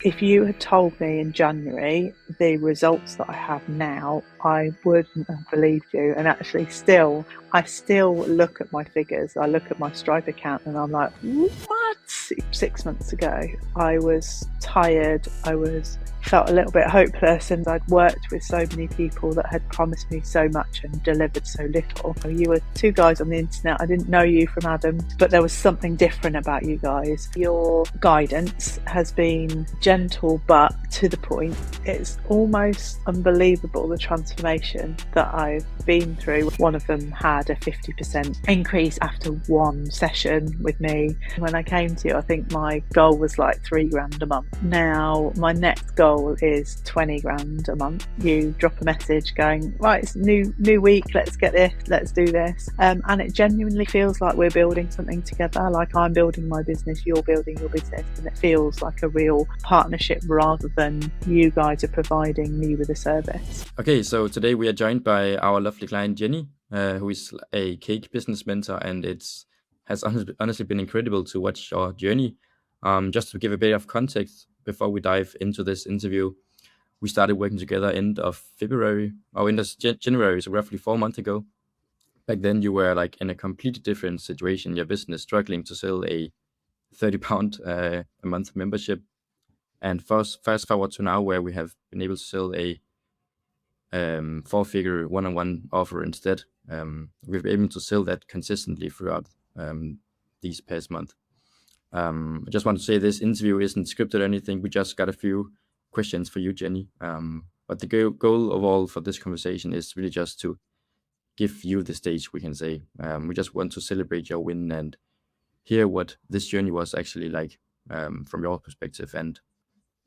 If you had told me in January the results that I have now, I wouldn't have believed you. And actually, I still look at my figures. I look at my Stripe account and I'm like, what? 6 months ago, I was tired. Felt a little bit hopeless, and I'd worked with so many people that had promised me so much and delivered so little. You were two guys on the internet. I didn't know you from Adam, but there was something different about you guys. Your guidance has been gentle but to the point. It's almost unbelievable, the transformation that I've been through. One of them had a 50% increase after one session with me. When I came to you, I think my goal was like £3,000 a month. Now my next goal is 20 grand a month. You drop a message going, right, it's new week, let's get this, let's do this. And it genuinely feels like we're building something together. Like I'm building my business, you're building your business, and it feels like a real partnership rather than you guys are providing me with a service. Okay, so today we are joined by our lovely client Jenny, who is a cake business mentor, and has honestly been incredible to watch your journey. Just to give a bit of context before we dive into this interview, we started working together end of February or end of January, so roughly 4 months ago. Back then, you were like in a completely different situation. Your business struggling to sell a £30 a month membership, and fast forward to now, where we have been able to sell a four-figure one-on-one offer instead. We've been able to sell that consistently throughout these past month. I just want to say this interview isn't scripted or anything. We just got a few questions for you, Jenny. But the goal of all for this conversation is really just to give you the stage, we can say. We just want to celebrate your win and hear what this journey was actually like from your perspective. And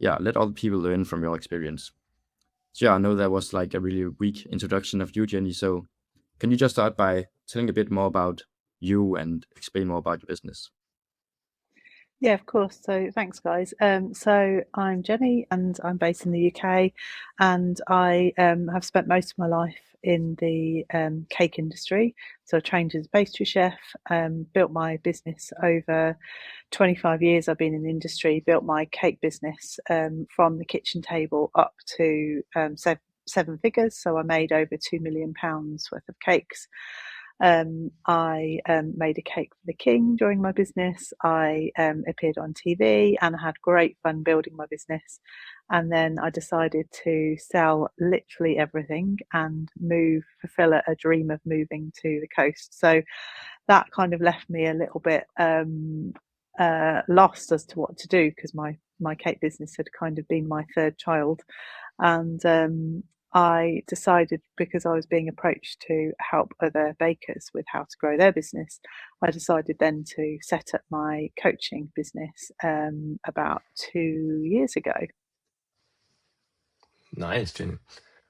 yeah, let other people learn from your experience. So yeah, I know that was like a really weak introduction of you, Jenny. So can you just start by telling a bit more about you and explain more about your business? Yeah, of course. So thanks, guys. So I'm Jenny, and I'm based in the UK, and I have spent most of my life in the cake industry. So I trained as a pastry chef, built my business over 25 years. I've been in the industry, built my cake business from the kitchen table up to seven figures. So I made over £2 million worth of cakes. I made a cake for the king during my business. I appeared on TV and I had great fun building my business. And then I decided to sell literally everything and fulfill a dream of moving to the coast. So that kind of left me a little bit lost as to what to do, because my cake business had kind of been my third child. And I decided, because I was being approached to help other bakers with how to grow their business, I decided then to set up my coaching business about 2 years ago. Nice, Jenny.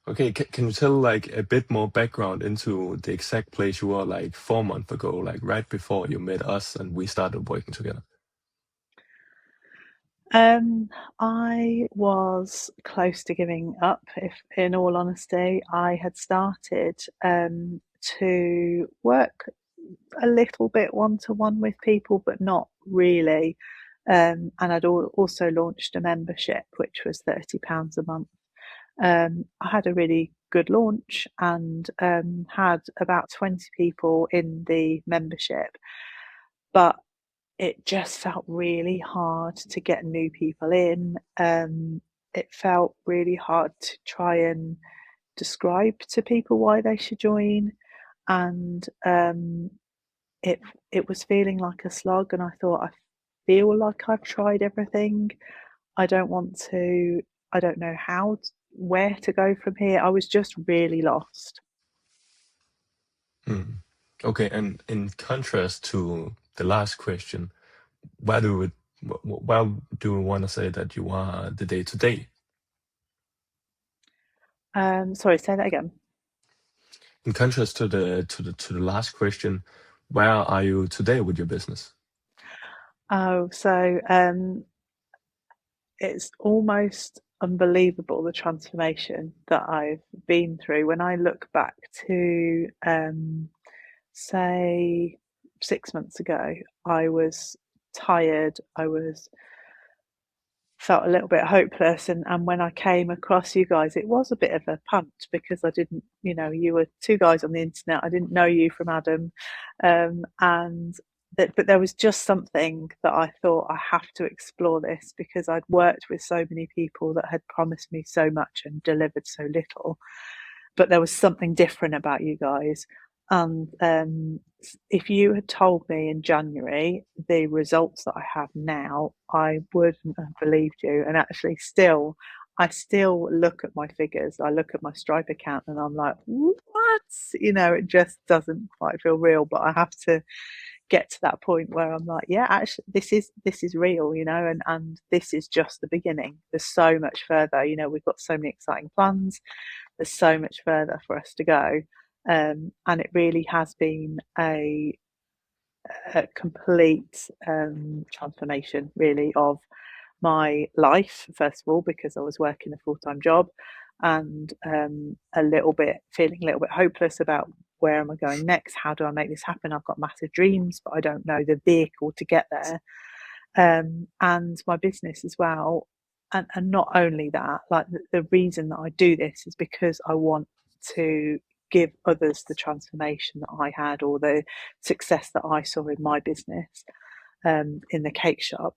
Okay, can you tell like a bit more background into the exact place you were like 4 months ago, like right before you met us and we started working together? Um, I was close to giving up, if in all honesty. I had started to work a little bit one to one with people, but not really. And I'd also launched a membership, which was £30 a month. I had a really good launch and had about 20 people in the membership, but it just felt really hard to get new people in. It felt really hard to try and describe to people why they should join, and it it was feeling like a slog. And I thought, I feel like I've tried everything. I don't want to. I don't know where to go from here. I was just really lost. Hmm. Okay, and in contrast to the last question, why do we, why do we want to say that you are the day to day? Sorry, say that again. In contrast to the last question, where are you today with your business? Oh, so it's almost unbelievable, the transformation that I've been through. When I look back to, say, 6 months ago, I was tired. I was felt a little bit hopeless, and when I came across you guys, it was a bit of a punt because I didn't, you were two guys on the internet. I didn't know you from Adam, and but there was just something that I thought I have to explore this because I'd worked with so many people that had promised me so much and delivered so little, but there was something different about you guys. And if you had told me in January the results that I have now, I wouldn't have believed you. And actually, I still look at my figures. I look at my Stripe account, and I'm like, what? It just doesn't quite feel real. But I have to get to that point where I'm like, yeah, actually, this is real, and this is just the beginning. There's so much further. We've got so many exciting plans. There's so much further for us to go. And it really has been a complete transformation, really, of my life, first of all, because I was working a full-time job and feeling a little bit hopeless about where am I going next? How do I make this happen? I've got massive dreams, but I don't know the vehicle to get there. And my business as well. And not only that, like the reason that I do this is because I want to give others the transformation that I had or the success that I saw in my business, in the cake shop.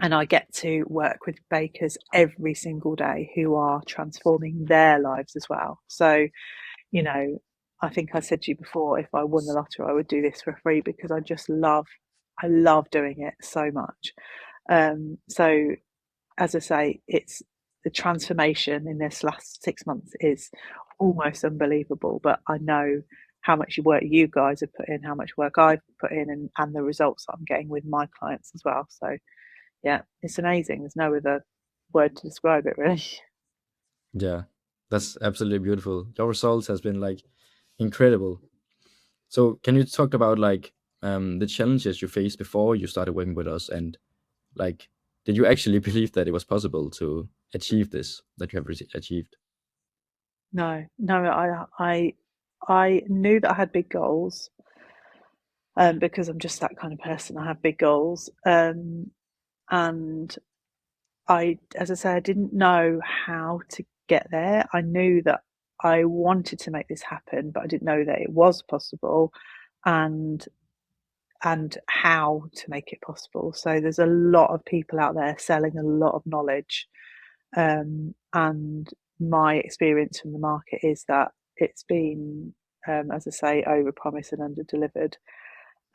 And I get to work with bakers every single day who are transforming their lives as well. So, I think I said to you before, if I won the lottery, I would do this for free because I love doing it so much. So as I say, it's the transformation in this last 6 months is almost unbelievable, but I know how much work you guys have put in, how much work I've put in, and the results that I'm getting with my clients as well. So yeah, it's amazing. There's no other word to describe it, really. Yeah, that's absolutely beautiful. Your results has been like incredible. So can you talk about like the challenges you faced before you started working with us, and like did you actually believe that it was possible to achieve this that you have achieved? No, I knew that I had big goals, because I'm just that kind of person. I have big goals, and as I say, I didn't know how to get there. I knew that I wanted to make this happen, but I didn't know that it was possible, and how to make it possible. So there's a lot of people out there selling a lot of knowledge, and my experience from the market is that it's been, as I say, over promise and under delivered.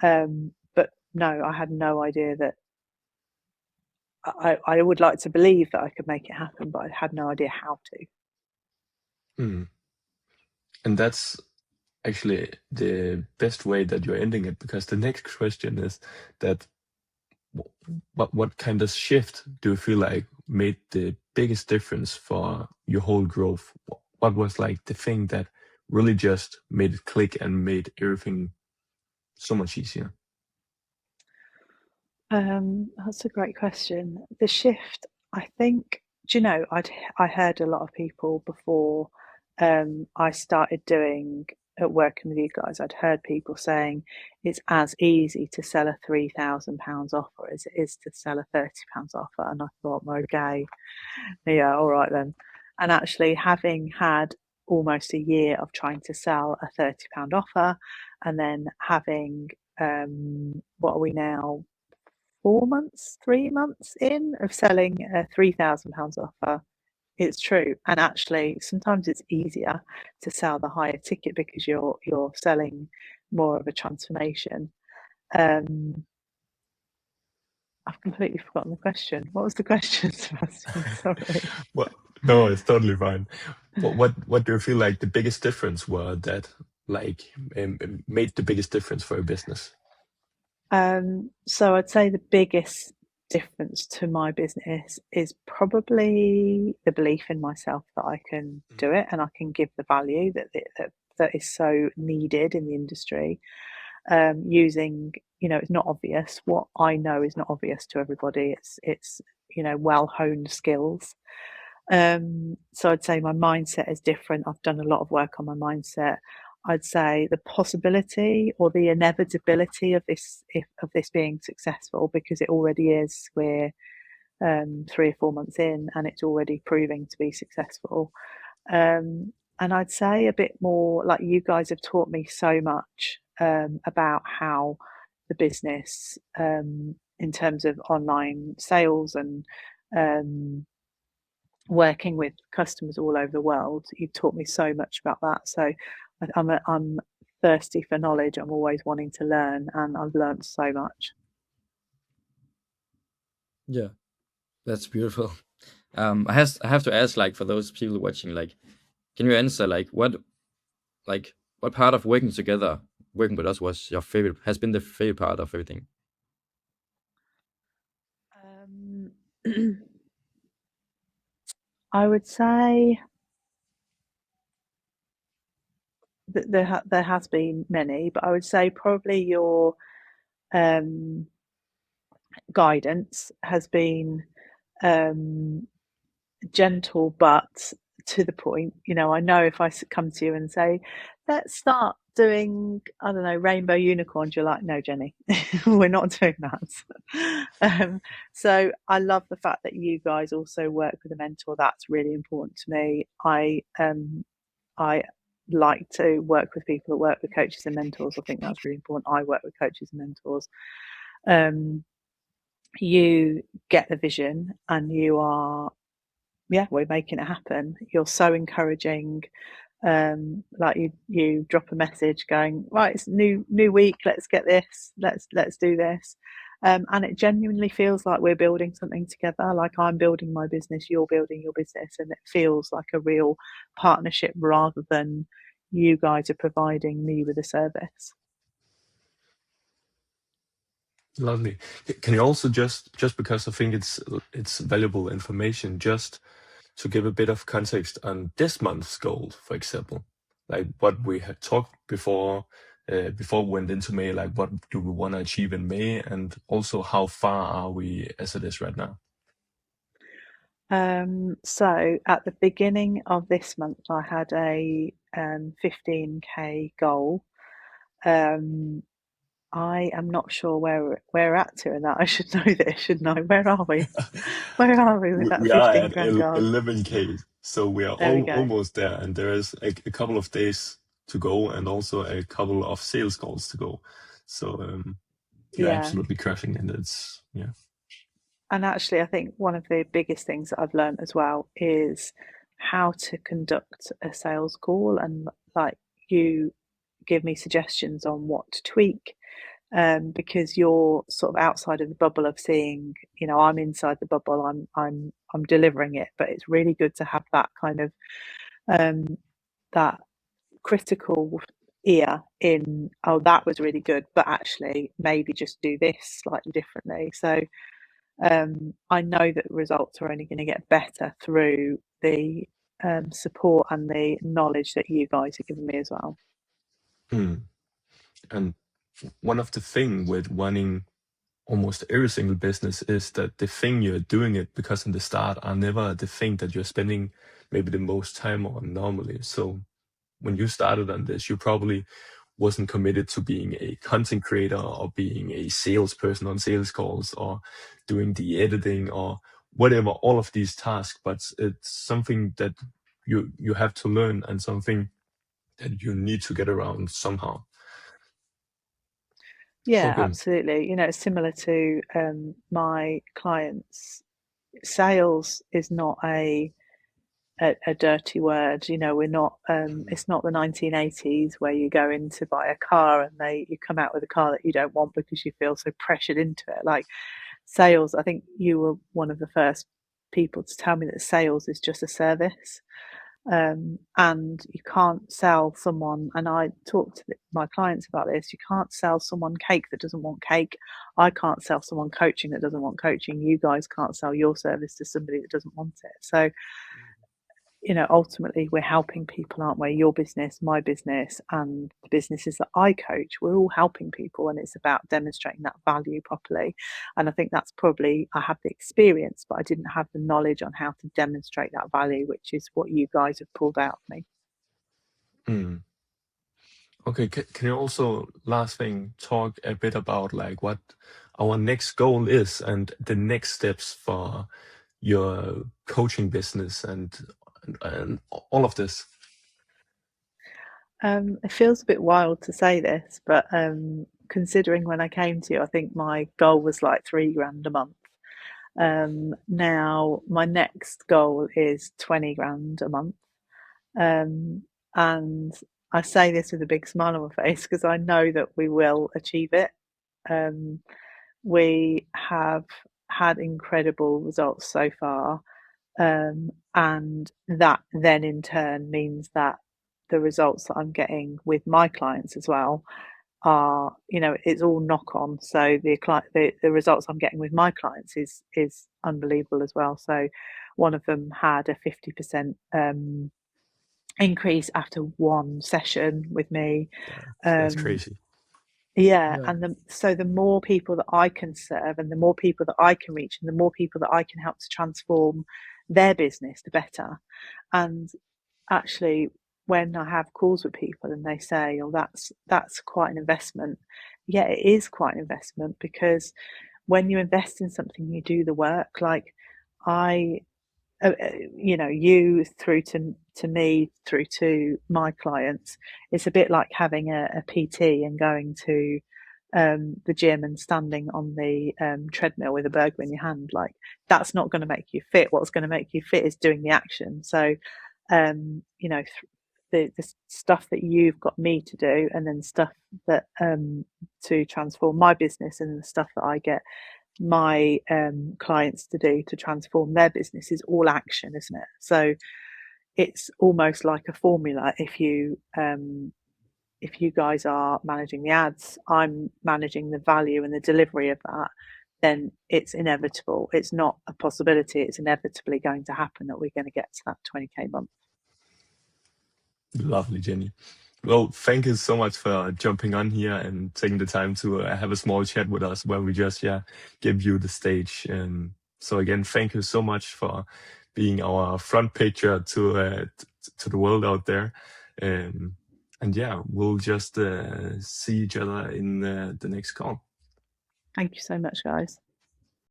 But no, I had no idea that I would like to believe that I could make it happen, but I had no idea how to. Mm. And that's actually the best way that you're ending it, because the next question is that what kind of shift do you feel like made the biggest difference for your whole growth? What was like the thing that really just made it click and made everything so much easier? That's a great question. The shift, I think, I heard a lot of people before I started doing working with you guys. I'd heard people saying it's as easy to sell a £3,000 offer as it is to sell a £30 offer, and I thought, okay, yeah, all right then. And actually, having had almost a year of trying to sell a £30 offer, and then having what are we now? 4 months, 3 months in of selling a £3,000 offer, it's true. And actually, sometimes it's easier to sell the higher ticket because you're selling more of a transformation. Um, I've completely forgotten the question. What was the question, Sebastian? Sorry. Well, no, it's totally fine. What do you feel like the biggest difference were that like made the biggest difference for your business? So I'd say the biggest difference to my business is probably the belief in myself that I can do it and I can give the value that is so needed in the industry. Using, it's not obvious. What I know is not obvious to everybody. It's well honed skills. So I'd say my mindset is different. I've done a lot of work on my mindset. I'd say the possibility or the inevitability of this being successful, because it already is. 3 or 4 months in, and it's already proving to be successful. And I'd say a bit more like you guys have taught me so much about how the business, in terms of online sales and um, working with customers all over the world. You've taught me so much about that. So I'm thirsty for knowledge. I'm always wanting to learn, and I've learned so much. Yeah, that's beautiful. I have to ask, like, for those people watching, like, can you answer like what part of working together, working with us, was your favorite? Has been the favorite part of everything? Um, I would say that there has been many, but I would say probably your um, guidance has been um, gentle but to the point. You know, I know if I come to you and say, let's start doing, I don't know, rainbow unicorns, you're like, no, Jenny, we're not doing that. So I love the fact that you guys also work with a mentor. That's really important to me. I like to work with people that work with coaches and mentors. I think that's really important. I work with coaches and mentors. You get the vision and you are, yeah, we're making it happen. You're so encouraging. Like you drop a message going, right, it's new week, let's get this, let's do this. And it genuinely feels like we're building something together. Like I'm building my business, you're building your business, and it feels like a real partnership rather than you guys are providing me with a service. Lovely. Can you also just because I think it's valuable information, just to give a bit of context on this month's goal, for example, like what we had talked before we went into May, like what do we want to achieve in May, and also how far are we as it is right now? So at the beginning of this month, I had a 15K goal. I am not sure where we're at to in that. I should know this, shouldn't I? Where are we? Where are we with that We are 15 at grand goal? 11K, so we are There we go. almost there, and there is a couple of days to go, and also a couple of sales calls to go. So you're Yeah. absolutely crushing, and it's And actually, I think one of the biggest things that I've learned as well is how to conduct a sales call. And like you give me suggestions on what to tweak, because you're sort of outside of the bubble of seeing, you know, I'm inside the bubble, I'm delivering it, but it's really good to have that kind of um, that critical ear in, oh, that was really good, but actually maybe just do this slightly differently. So I know that results are only going to get better through the support and the knowledge that you guys are giving me as well. Mm. And one of the thing with running almost every single business is that the thing you're doing it because in the start are never the thing that you're spending maybe the most time on normally. So when you started on this, you probably wasn't committed to being a content creator or being a salesperson on sales calls or doing the editing or whatever, all of these tasks, but it's something that you have to learn and something that you need to get around somehow. So Yeah, good. absolutely. You know, it's similar to my clients. Sales is not a dirty word. You know, we're not. It's not the 1980s where you go in to buy a car and you come out with a car that you don't want because you feel so pressured into it. Like sales, I think you were one of the first people to tell me that sales is just a service. And you can't sell someone, and I talk to my clients about this, you can't sell someone cake that doesn't want cake. I can't sell someone coaching that doesn't want coaching. You guys can't sell your service to somebody that doesn't want it. So, you know, ultimately we're helping people, aren't we? Your business, my business, and the businesses that I coach, we're all helping people, and it's about demonstrating that value properly. And I think that's probably, I have the experience, but I didn't have the knowledge on how to demonstrate that value, which is what you guys have pulled out of me. Mm. Okay, can you also, last thing, talk a bit about like what our next goal is and the next steps for your coaching business and all of this. It feels a bit wild to say this, but considering when I came to you, I think my goal was like £3,000 a month. Now my next goal is 20,000 a month. And I say this with a big smile on my face because I know that we will achieve it. We have had incredible results so far. And that then in turn means that the results that I'm getting with my clients as well are, it's all knock on. So the results I'm getting with my clients is unbelievable as well. So one of them had a 50% increase after one session with me. That's crazy. Yeah, and so the more people that I can serve and the more people that I can reach and the more people that I can help to transform their business, the better. And actually, when I have calls with people and they say, "Oh, that's quite an investment," yeah, it is quite an investment because when you invest in something, you do the work. Like I you through to me, through to my clients, it's a bit like having a PT and going to the gym and standing on the treadmill with a burger in your hand. Like that's not going to make you fit. What's going to make you fit is doing the action. So, the stuff that you've got me to do, and then stuff that to transform my business, and the stuff that I get my clients to do to transform their business is all action, isn't it? So it's almost like a formula. If you guys are managing the ads, I'm managing the value and the delivery of that, then it's inevitable. It's not a possibility. It's inevitably going to happen that we're going to get to that 20K month. Lovely, Jenny. Well, thank you so much for jumping on here and taking the time to have a small chat with us where we just give you the stage. So again, thank you so much for being our front picture to the world out there. And we'll just see each other in the next call. Thank you so much, guys.